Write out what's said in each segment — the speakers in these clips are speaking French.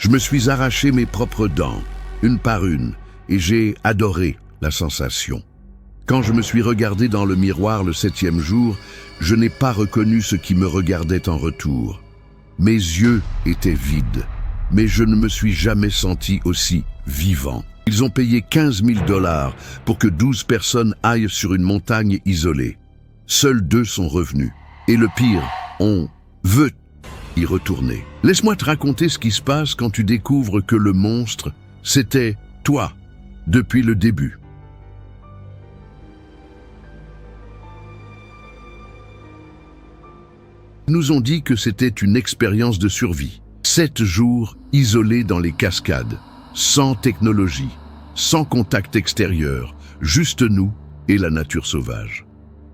Je me suis arraché mes propres dents, une par une, et j'ai adoré la sensation. Quand je me suis regardé dans le miroir le 7e jour, je n'ai pas reconnu ce qui me regardait en retour. Mes yeux étaient vides, mais je ne me suis jamais senti aussi vivant. Ils ont payé 15 000 $ pour que 12 personnes aillent sur une montagne isolée. Seuls 2 sont revenus. Et le pire, on veut y retourner. Laisse-moi te raconter ce qui se passe quand tu découvres que le monstre, c'était toi, depuis le début. Ils nous ont dit que c'était une expérience de survie. 7 jours isolés dans les cascades, sans technologie, sans contact extérieur, juste nous et la nature sauvage.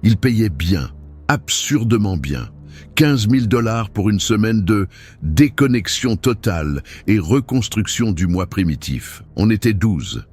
Ils payaient bien, absurdement bien. 15 000 $ pour une semaine de déconnexion totale et reconstruction du moi primitif. On était 12.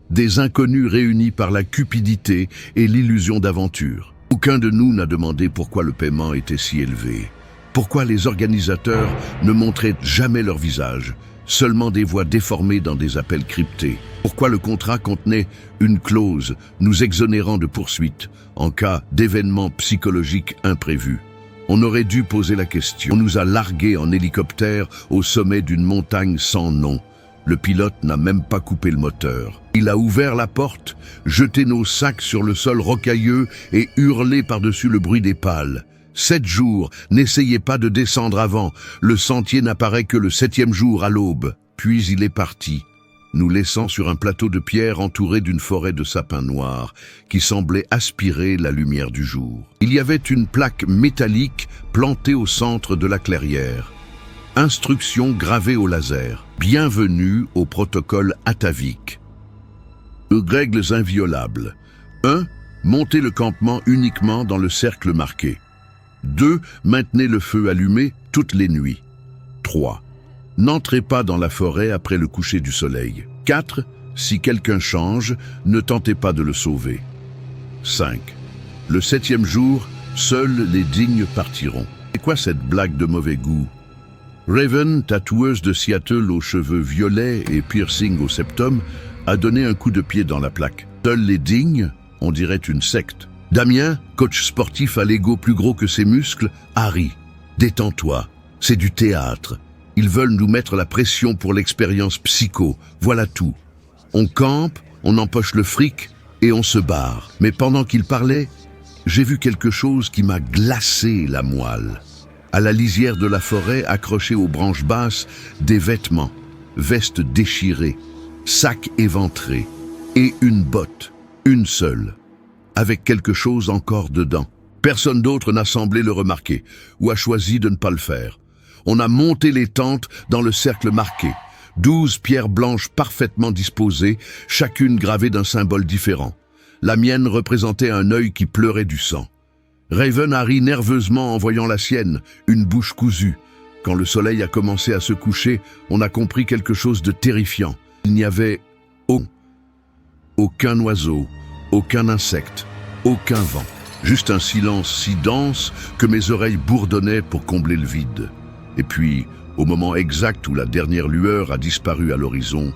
Des inconnus réunis par la cupidité et l'illusion d'aventure. Aucun de nous n'a demandé pourquoi le paiement était si élevé. Pourquoi les organisateurs ne montraient jamais leur visage, seulement des voix déformées dans des appels cryptés. Pourquoi le contrat contenait une clause nous exonérant de poursuites en cas d'événements psychologiques imprévus. On aurait dû poser la question. On nous a largués en hélicoptère au sommet d'une montagne sans nom. Le pilote n'a même pas coupé le moteur. Il a ouvert la porte, jeté nos sacs sur le sol rocailleux et hurlé par-dessus le bruit des pales. 7 jours, n'essayez pas de descendre avant. Le sentier n'apparaît que le 7e jour à l'aube. Puis il est parti, nous laissant sur un plateau de pierre entouré d'une forêt de sapins noirs qui semblait aspirer la lumière du jour. Il y avait une plaque métallique plantée au centre de la clairière. Instructions gravées au laser. Bienvenue au protocole atavique. Règles inviolables. 1. Montez le campement uniquement dans le cercle marqué. 2. Maintenez le feu allumé toutes les nuits. 3. N'entrez pas dans la forêt après le coucher du soleil. 4. Si quelqu'un change, ne tentez pas de le sauver. 5. Le 7e jour, seuls les dignes partiront. C'est quoi cette blague de mauvais goût? Raven, tatoueuse de Seattle aux cheveux violets et piercing au septum, a donné un coup de pied dans la plaque. Seuls les dignes, on dirait une secte. Damien, coach sportif à l'ego plus gros que ses muscles, a ri. Détends-toi, c'est du théâtre. Ils veulent nous mettre la pression pour l'expérience psycho, voilà tout. On campe, on empoche le fric et on se barre. Mais pendant qu'il parlait, j'ai vu quelque chose qui m'a glacé la moelle. À la lisière de la forêt, accrochés aux branches basses, des vêtements, vestes déchirées, sacs éventrés et une botte, une seule, avec quelque chose encore dedans. Personne d'autre n'a semblé le remarquer ou a choisi de ne pas le faire. On a monté les tentes dans le cercle marqué. 12 pierres blanches parfaitement disposées, chacune gravée d'un symbole différent. La mienne représentait un œil qui pleurait du sang. Raven a ri nerveusement en voyant la sienne, une bouche cousue. Quand le soleil a commencé à se coucher, on a compris quelque chose de terrifiant. Il n'y avait aucun oiseau, aucun insecte, aucun vent. Juste un silence si dense que mes oreilles bourdonnaient pour combler le vide. Et puis, au moment exact où la dernière lueur a disparu à l'horizon,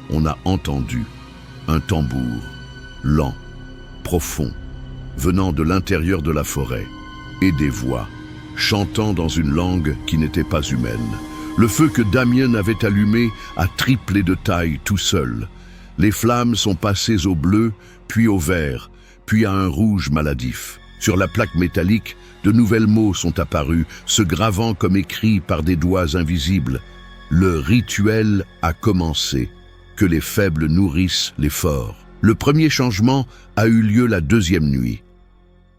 on a entendu un tambour, lent, profond, venant de l'intérieur de la forêt, et des voix, chantant dans une langue qui n'était pas humaine. Le feu que Damien avait allumé a triplé de taille tout seul. Les flammes sont passées au bleu, puis au vert, puis à un rouge maladif. Sur la plaque métallique, de nouvelles mots sont apparus, se gravant comme écrits par des doigts invisibles. Le rituel a commencé, que les faibles nourrissent les forts. Le premier changement a eu lieu la 2e nuit.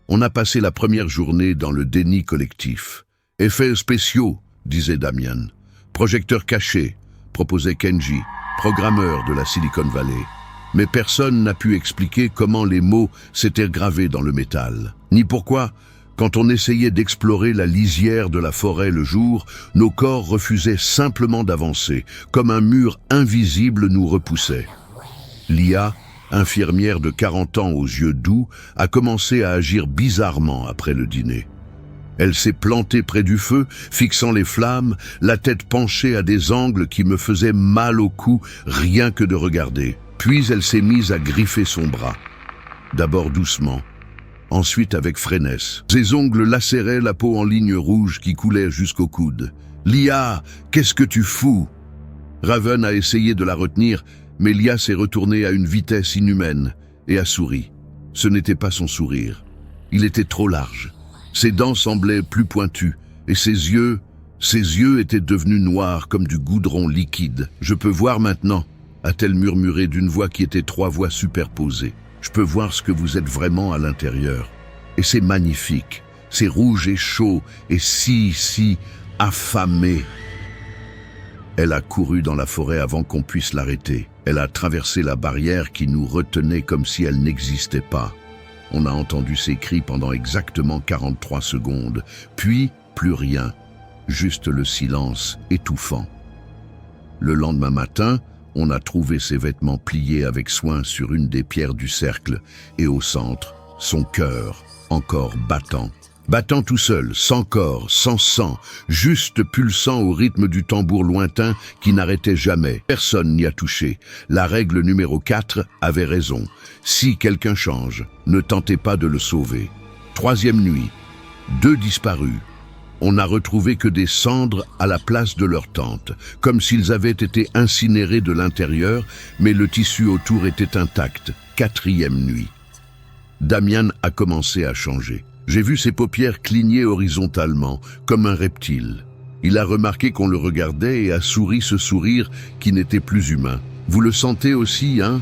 On a passé la première journée dans le déni collectif. Effets spéciaux, disait Damien. Projecteur caché, proposait Kenji, programmeur de la Silicon Valley. Mais personne n'a pu expliquer comment les mots s'étaient gravés dans le métal. Ni pourquoi, quand on essayait d'explorer la lisière de la forêt le jour, nos corps refusaient simplement d'avancer, comme un mur invisible nous repoussait. Lia, infirmière de 40 ans aux yeux doux, a commencé à agir bizarrement après le dîner. Elle s'est plantée près du feu, fixant les flammes, la tête penchée à des angles qui me faisaient mal au cou, rien que de regarder. Puis elle s'est mise à griffer son bras. D'abord doucement, ensuite avec frénesse. Ses ongles lacéraient la peau en lignes rouges qui coulaient jusqu'au coude. « Lia, qu'est-ce que tu fous ?» Raven a essayé de la retenir, mais Lia s'est retournée à une vitesse inhumaine et a souri. Ce n'était pas son sourire. Il était trop large. Ses dents semblaient plus pointues, et ses yeux étaient devenus noirs comme du goudron liquide. « Je peux voir maintenant », a-t-elle murmuré d'une voix qui était 3 voix superposées. « Je peux voir ce que vous êtes vraiment à l'intérieur. Et c'est magnifique. C'est rouge et chaud, et si affamé. » Elle a couru dans la forêt avant qu'on puisse l'arrêter. Elle a traversé la barrière qui nous retenait comme si elle n'existait pas. On a entendu ses cris pendant exactement 43 secondes, puis plus rien, juste le silence étouffant. Le lendemain matin, on a trouvé ses vêtements pliés avec soin sur une des pierres du cercle, et au centre, son cœur, encore battant. Battant tout seul, sans corps, sans sang, juste pulsant au rythme du tambour lointain qui n'arrêtait jamais. Personne n'y a touché. La règle numéro 4 avait raison. Si quelqu'un change, ne tentez pas de le sauver. 3e nuit, 2 disparus. On n'a retrouvé que des cendres à la place de leur tente, comme s'ils avaient été incinérés de l'intérieur, mais le tissu autour était intact. 4e nuit. Damian a commencé à changer. J'ai vu ses paupières cligner horizontalement, comme un reptile. Il a remarqué qu'on le regardait et a souri ce sourire qui n'était plus humain. Vous le sentez aussi, hein?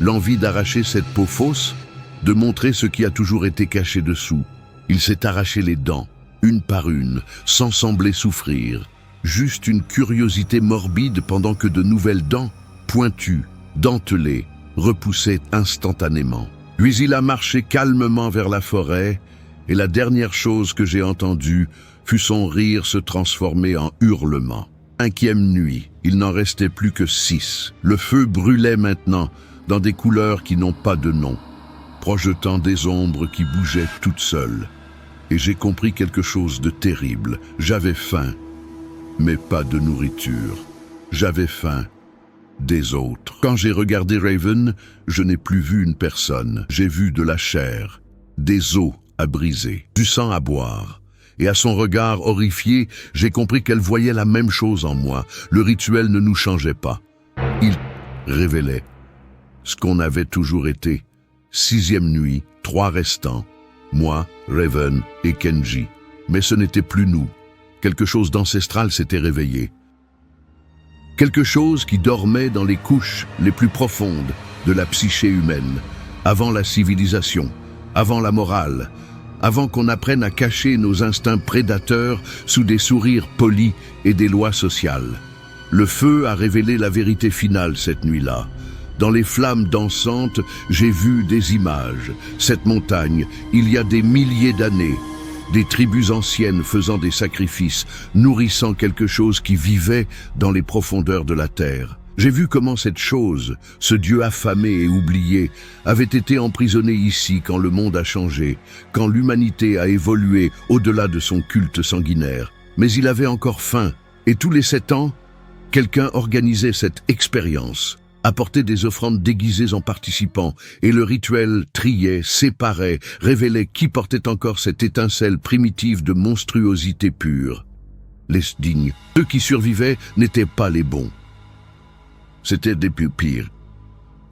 L'envie d'arracher cette peau fausse, de montrer ce qui a toujours été caché dessous. Il s'est arraché les dents, une par une, sans sembler souffrir. Juste une curiosité morbide pendant que de nouvelles dents, pointues, dentelées, repoussaient instantanément. Puis il a marché calmement vers la forêt, et la dernière chose que j'ai entendue fut son rire se transformer en hurlement. 5e nuit, il n'en restait plus que 6. Le feu brûlait maintenant, dans des couleurs qui n'ont pas de nom, projetant des ombres qui bougeaient toutes seules. Et j'ai compris quelque chose de terrible. J'avais faim, mais pas de nourriture. J'avais faim des autres. Quand j'ai regardé Raven, je n'ai plus vu une personne. J'ai vu de la chair, des os à briser, du sang à boire. Et à son regard horrifié, j'ai compris qu'elle voyait la même chose en moi. Le rituel ne nous changeait pas. Il révélait ce qu'on avait toujours été. 6e nuit, 3 restants. Moi, Raven et Kenji. Mais ce n'était plus nous. Quelque chose d'ancestral s'était réveillé. Quelque chose qui dormait dans les couches les plus profondes de la psyché humaine, avant la civilisation, avant la morale, avant qu'on apprenne à cacher nos instincts prédateurs sous des sourires polis et des lois sociales. Le feu a révélé la vérité finale cette nuit-là. Dans les flammes dansantes, j'ai vu des images. Cette montagne, il y a des milliers d'années, des tribus anciennes faisant des sacrifices, nourrissant quelque chose qui vivait dans les profondeurs de la terre. J'ai vu comment cette chose, ce Dieu affamé et oublié, avait été emprisonné ici quand le monde a changé, quand l'humanité a évolué au-delà de son culte sanguinaire. Mais il avait encore faim, et tous les 7 ans, quelqu'un organisait cette expérience, apportait des offrandes déguisées en participants, et le rituel triait, séparait, révélait qui portait encore cette étincelle primitive de monstruosité pure. Les dignes, ceux qui survivaient, n'étaient pas les bons. C'était des pires.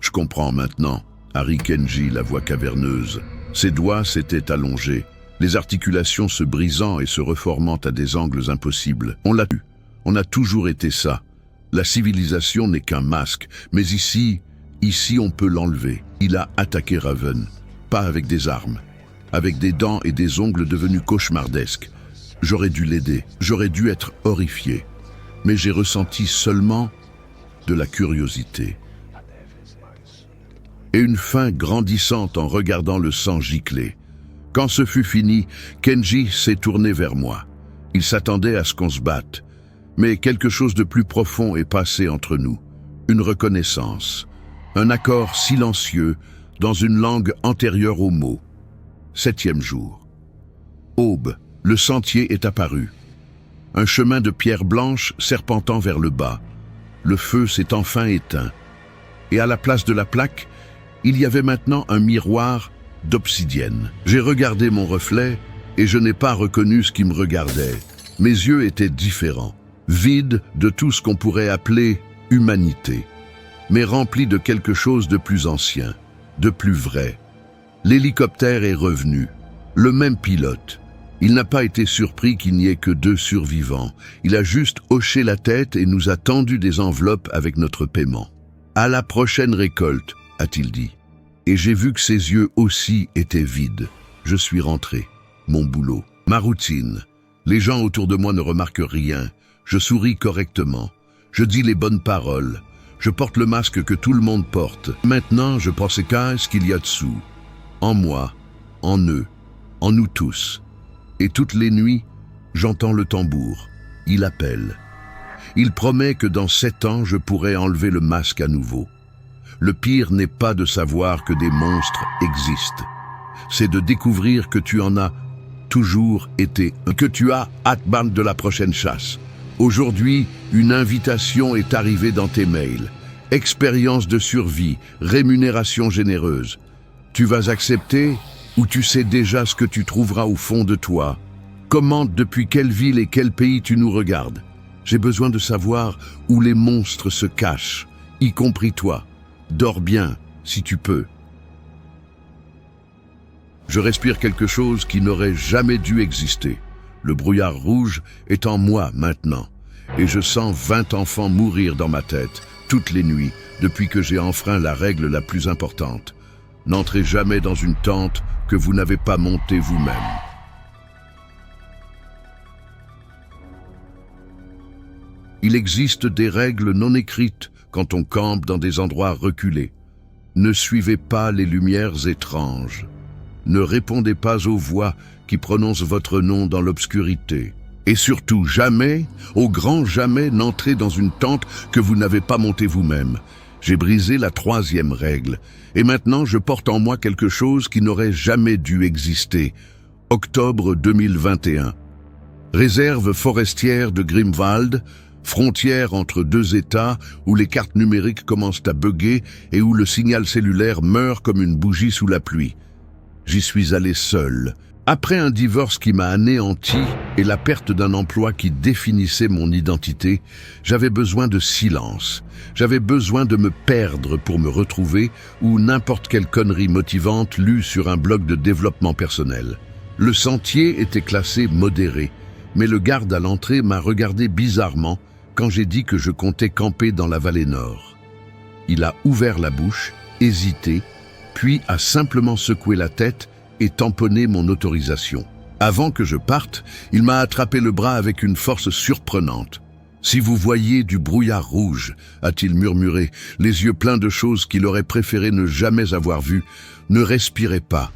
Je comprends maintenant. Harry Kenji, la voix caverneuse. Ses doigts s'étaient allongés, les articulations se brisant et se reformant à des angles impossibles. On l'a eu. On a toujours été ça. La civilisation n'est qu'un masque, mais ici on peut l'enlever. Il a attaqué Raven, pas avec des armes, avec des dents et des ongles devenus cauchemardesques. J'aurais dû l'aider, j'aurais dû être horrifié, mais j'ai ressenti seulement de la curiosité. Et une faim grandissante en regardant le sang gicler. Quand ce fut fini, Kenji s'est tourné vers moi. Il s'attendait à ce qu'on se batte. Mais quelque chose de plus profond est passé entre nous. Une reconnaissance. Un accord silencieux dans une langue antérieure aux mots. 7e jour. Aube. Le sentier est apparu. Un chemin de pierre blanche serpentant vers le bas. Le feu s'est enfin éteint. Et à la place de la plaque, il y avait maintenant un miroir d'obsidienne. J'ai regardé mon reflet et je n'ai pas reconnu ce qui me regardait. Mes yeux étaient différents, vides de tout ce qu'on pourrait appeler humanité, mais remplis de quelque chose de plus ancien, de plus vrai. L'hélicoptère est revenu, le même pilote. Il n'a pas été surpris qu'il n'y ait que 2 survivants. Il a juste hoché la tête et nous a tendu des enveloppes avec notre paiement. « À la prochaine récolte », a-t-il dit. Et j'ai vu que ses yeux aussi étaient vides. Je suis rentré. Mon boulot. Ma routine. Les gens autour de moi ne remarquent rien. Je souris correctement. Je dis les bonnes paroles. Je porte le masque que tout le monde porte. Maintenant, je pense qu'à ce qu'il y a dessous. En moi, en eux, en nous tous. Et toutes les nuits, j'entends le tambour. Il appelle. Il promet que dans 7 ans, je pourrai enlever le masque à nouveau. Le pire n'est pas de savoir que des monstres existent. C'est de découvrir que tu en as toujours été, que tu as hâte de la prochaine chasse. Aujourd'hui, une invitation est arrivée dans tes mails. Expérience de survie, rémunération généreuse. Tu vas accepter ou tu sais déjà ce que tu trouveras au fond de toi? Commente depuis quelle ville et quel pays tu nous regardes. J'ai besoin de savoir où les monstres se cachent, y compris toi. Dors bien, si tu peux. Je respire quelque chose qui n'aurait jamais dû exister. Le brouillard rouge est en moi maintenant. Et je sens 20 enfants mourir dans ma tête, toutes les nuits, depuis que j'ai enfreint la règle la plus importante. N'entrez jamais dans une tente que vous n'avez pas montée vous-même. Il existe des règles non écrites quand on campe dans des endroits reculés. Ne suivez pas les lumières étranges. Ne répondez pas aux voix qui prononcent votre nom dans l'obscurité. Et surtout, jamais, au grand jamais, n'entrez dans une tente que vous n'avez pas montée vous-même. J'ai brisé la 3e règle. Et maintenant, je porte en moi quelque chose qui n'aurait jamais dû exister. Octobre 2021. Réserve forestière de Grimwald, frontière entre 2 États où les cartes numériques commencent à bugger et où le signal cellulaire meurt comme une bougie sous la pluie. J'y suis allé seul. Après un divorce qui m'a anéanti et la perte d'un emploi qui définissait mon identité, j'avais besoin de silence. J'avais besoin de me perdre pour me retrouver ou n'importe quelle connerie motivante lue sur un blog de développement personnel. Le sentier était classé modéré, mais le garde à l'entrée m'a regardé bizarrement quand j'ai dit que je comptais camper dans la vallée nord. Il a ouvert la bouche, hésité, puis a simplement secoué la tête et tamponné mon autorisation. Avant que je parte, il m'a attrapé le bras avec une force surprenante. « Si vous voyez du brouillard rouge, a-t-il murmuré, les yeux pleins de choses qu'il aurait préféré ne jamais avoir vues, ne respirez pas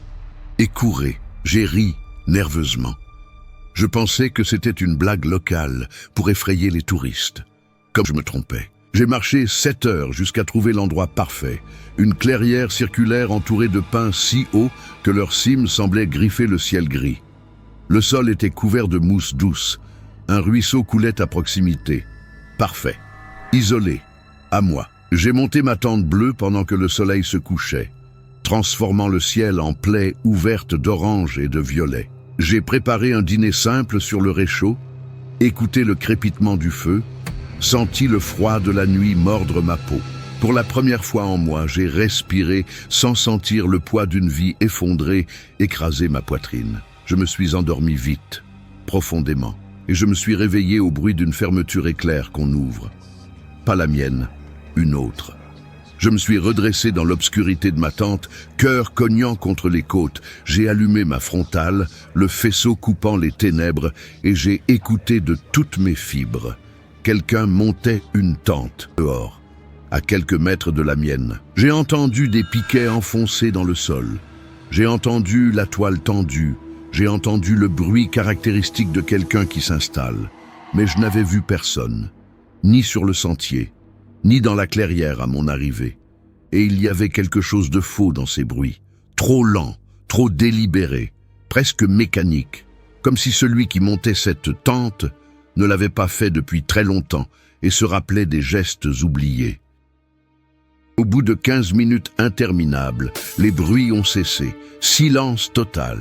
et courez. » J'ai ri nerveusement. Je pensais que c'était une blague locale pour effrayer les touristes. Comme je me trompais. J'ai marché 7 heures jusqu'à trouver l'endroit parfait. Une clairière circulaire entourée de pins si hauts que leurs cimes semblaient griffer le ciel gris. Le sol était couvert de mousse douce. Un ruisseau coulait à proximité. Parfait. Isolé. À moi. J'ai monté ma tente bleue pendant que le soleil se couchait, transformant le ciel en plaies ouvertes d'orange et de violet. J'ai préparé un dîner simple sur le réchaud, écouté le crépitement du feu, senti le froid de la nuit mordre ma peau. Pour la première fois en moi, j'ai respiré sans sentir le poids d'une vie effondrée écraser ma poitrine. Je me suis endormi vite, profondément, et je me suis réveillé au bruit d'une fermeture éclair qu'on ouvre. Pas la mienne, une autre. Je me suis redressé dans l'obscurité de ma tente, cœur cognant contre les côtes. J'ai allumé ma frontale, le faisceau coupant les ténèbres, et j'ai écouté de toutes mes fibres. Quelqu'un montait une tente dehors, à quelques mètres de la mienne. J'ai entendu des piquets enfoncés dans le sol. J'ai entendu la toile tendue. J'ai entendu le bruit caractéristique de quelqu'un qui s'installe. Mais je n'avais vu personne, ni sur le sentier, ni dans la clairière à mon arrivée. Et il y avait quelque chose de faux dans ces bruits. Trop lent, trop délibéré, presque mécanique, comme si celui qui montait cette tente ne l'avait pas fait depuis très longtemps et se rappelait des gestes oubliés. Au bout de 15 minutes interminables, les bruits ont cessé, silence total,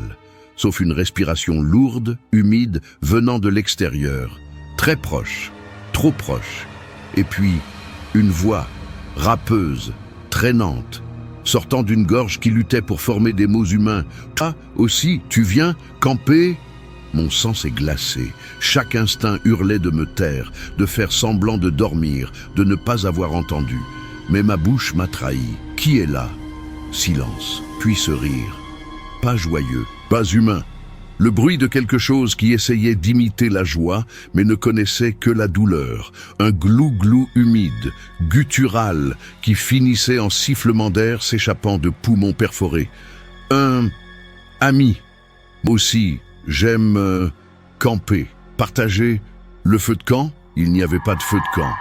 sauf une respiration lourde, humide, venant de l'extérieur, très proche, trop proche, et puis une voix, râpeuse, traînante, sortant d'une gorge qui luttait pour former des mots humains. « Ah, aussi, tu viens camper ?» Mon sang s'est glacé. Chaque instinct hurlait de me taire, de faire semblant de dormir, de ne pas avoir entendu. Mais ma bouche m'a trahi. Qui est là? Silence, puis ce rire. Pas joyeux, pas humain. Le bruit de quelque chose qui essayait d'imiter la joie, mais ne connaissait que la douleur. Un glou-glou humide, guttural, qui finissait en sifflement d'air s'échappant de poumons perforés. Un ami. Aussi, j'aime camper, partager. Le feu de camp? Il n'y avait pas de feu de camp.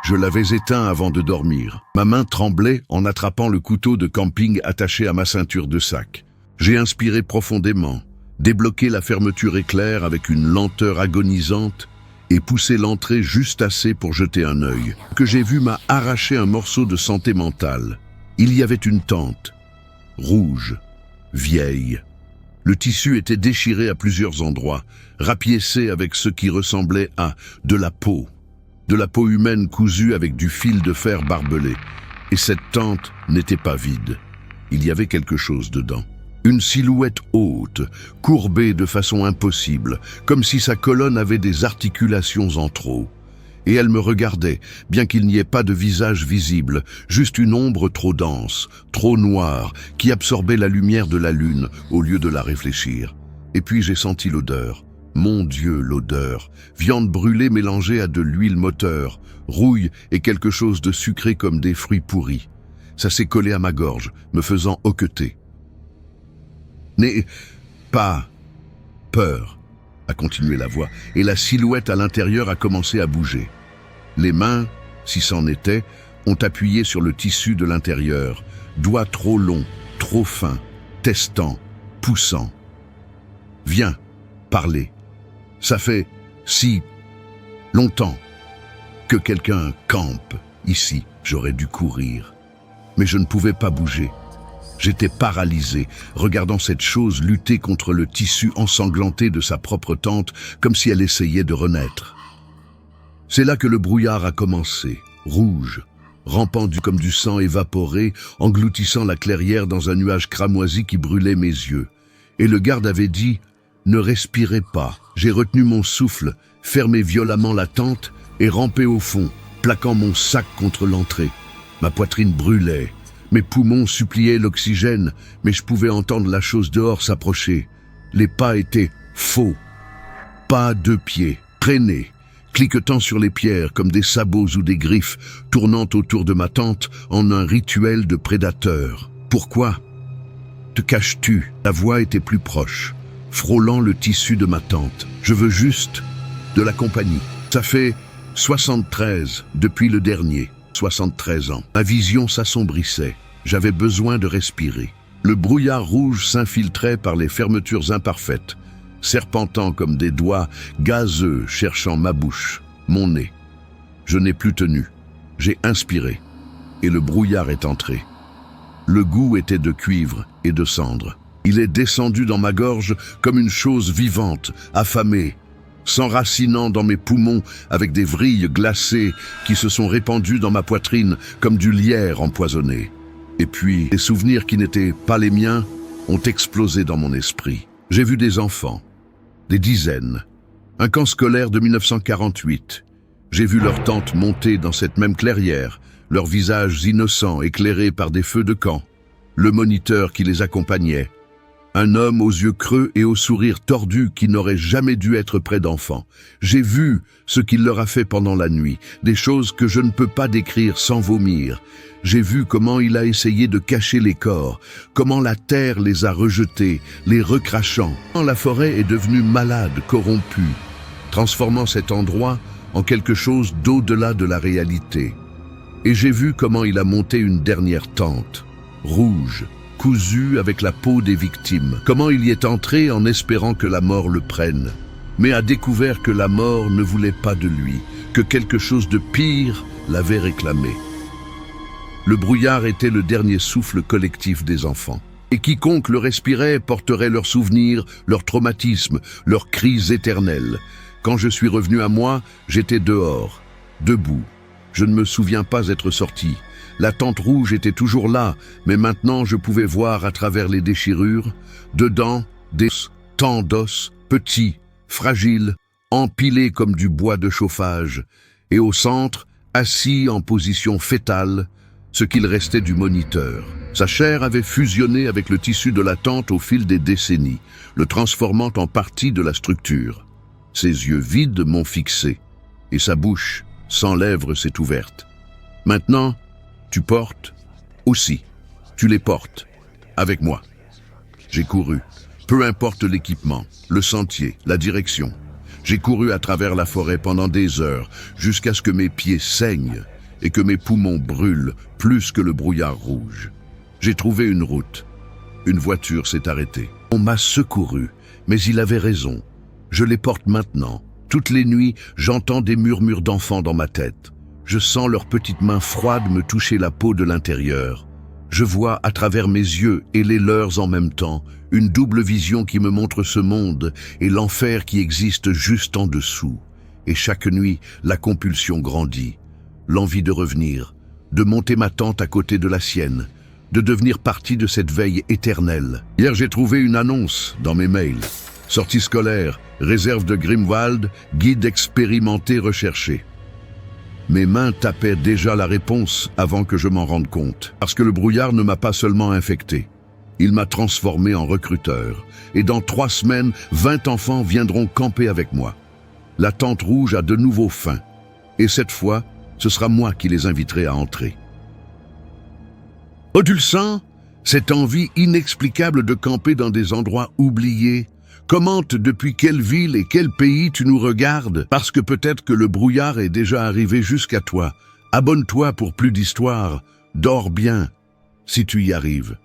Je l'avais éteint avant de dormir. Ma main tremblait en attrapant le couteau de camping attaché à ma ceinture de sac. J'ai inspiré profondément, débloqué la fermeture éclair avec une lenteur agonisante et poussé l'entrée juste assez pour jeter un œil. Ce que j'ai vu m'a arraché un morceau de santé mentale. Il y avait une tente, rouge, vieille. Le tissu était déchiré à plusieurs endroits, rapiécé avec ce qui ressemblait à de la peau humaine cousue avec du fil de fer barbelé. Et cette tente n'était pas vide. Il y avait quelque chose dedans. Une silhouette haute, courbée de façon impossible, comme si sa colonne avait des articulations en trop. Et elle me regardait, bien qu'il n'y ait pas de visage visible, juste une ombre trop dense, trop noire, qui absorbait la lumière de la lune au lieu de la réfléchir. Et puis j'ai senti l'odeur. Mon Dieu, l'odeur. Viande brûlée mélangée à de l'huile moteur, rouille et quelque chose de sucré comme des fruits pourris. Ça s'est collé à ma gorge, me faisant hoqueter. N'aie pas peur, a continué la voix, et la silhouette à l'intérieur a commencé à bouger. Les mains, si c'en était, ont appuyé sur le tissu de l'intérieur, doigts trop longs, trop fins, testant, poussant. Viens, parlez. Ça fait si longtemps que quelqu'un campe ici. J'aurais dû courir, mais je ne pouvais pas bouger. J'étais paralysé, regardant cette chose lutter contre le tissu ensanglanté de sa propre tente, comme si elle essayait de renaître. C'est là que le brouillard a commencé, rouge, rampant comme du sang évaporé, engloutissant la clairière dans un nuage cramoisi qui brûlait mes yeux. Et le garde avait dit « Ne respirez pas ». J'ai retenu mon souffle, fermé violemment la tente et rampé au fond, plaquant mon sac contre l'entrée. Ma poitrine brûlait. Mes poumons suppliaient l'oxygène, mais je pouvais entendre la chose dehors s'approcher. Les pas étaient faux. Pas 2 pieds, traînés, cliquetant sur les pierres comme des sabots ou des griffes, tournant autour de ma tente en un rituel de prédateur. Pourquoi te caches-tu? La voix était plus proche, frôlant le tissu de ma tente. Je veux juste de la compagnie. Ça fait 73 depuis le dernier, 73 ans. Ma vision s'assombrissait. J'avais besoin de respirer. Le brouillard rouge s'infiltrait par les fermetures imparfaites, serpentant comme des doigts gazeux cherchant ma bouche, mon nez. Je n'ai plus tenu. J'ai inspiré, et le brouillard est entré. Le goût était de cuivre et de cendre. Il est descendu dans ma gorge comme une chose vivante, affamée, s'enracinant dans mes poumons avec des vrilles glacées qui se sont répandues dans ma poitrine comme du lierre empoisonné. Et puis, des souvenirs qui n'étaient pas les miens ont explosé dans mon esprit. J'ai vu des enfants, des dizaines, un camp scolaire de 1948. J'ai vu leurs tentes monter dans cette même clairière, leurs visages innocents éclairés par des feux de camp, le moniteur qui les accompagnait, un homme aux yeux creux et au sourire tordu qui n'aurait jamais dû être près d'enfants. J'ai vu ce qu'il leur a fait pendant la nuit, des choses que je ne peux pas décrire sans vomir. J'ai vu comment il a essayé de cacher les corps, comment la terre les a rejetés, les recrachant. La forêt est devenue malade, corrompue, transformant cet endroit en quelque chose d'au-delà de la réalité. Et j'ai vu comment il a monté une dernière tente, rouge, cousu avec la peau des victimes. Comment il y est entré en espérant que la mort le prenne, mais a découvert que la mort ne voulait pas de lui, que quelque chose de pire l'avait réclamé. Le brouillard était le dernier souffle collectif des enfants. Et quiconque le respirait porterait leurs souvenirs, leurs traumatismes, leurs crises éternelles. Quand je suis revenu à moi, j'étais dehors, debout. Je ne me souviens pas être sorti. La tente rouge était toujours là, mais maintenant je pouvais voir à travers les déchirures. Dedans, des tant d'os, petits, fragiles, empilés comme du bois de chauffage. Et au centre, assis en position fétale, ce qu'il restait du moniteur. Sa chair avait fusionné avec le tissu de la tente au fil des décennies, le transformant en partie de la structure. Ses yeux vides m'ont fixé, et sa bouche, sans lèvres, s'est ouverte. Maintenant, tu portes aussi. Tu les portes, avec moi. J'ai couru, peu importe l'équipement, le sentier, la direction. J'ai couru à travers la forêt pendant des heures, jusqu'à ce que mes pieds saignent et que mes poumons brûlent plus que le brouillard rouge. J'ai trouvé une route. Une voiture s'est arrêtée. On m'a secouru, mais il avait raison. Je les porte maintenant. Toutes les nuits, j'entends des murmures d'enfants dans ma tête. Je sens leurs petites mains froides me toucher la peau de l'intérieur. Je vois à travers mes yeux et les leurs en même temps une double vision qui me montre ce monde et l'enfer qui existe juste en dessous. Et chaque nuit, la compulsion grandit. L'envie de revenir, de monter ma tente à côté de la sienne, de devenir partie de cette veille éternelle. Hier, j'ai trouvé une annonce dans mes mails. Sortie scolaire, réserve de Grimwald, guide expérimenté recherché. Mes mains tapaient déjà la réponse avant que je m'en rende compte. Parce que le brouillard ne m'a pas seulement infecté. Il m'a transformé en recruteur. Et dans 3 semaines, 20 enfants viendront camper avec moi. La tente rouge a de nouveau faim. Et cette fois, ce sera moi qui les inviterai à entrer. Oh, tu le sens? Cette envie inexplicable de camper dans des endroits oubliés. Commente depuis quelle ville et quel pays tu nous regardes, parce que peut-être que le brouillard est déjà arrivé jusqu'à toi. Abonne-toi pour plus d'histoires. Dors bien, si tu y arrives.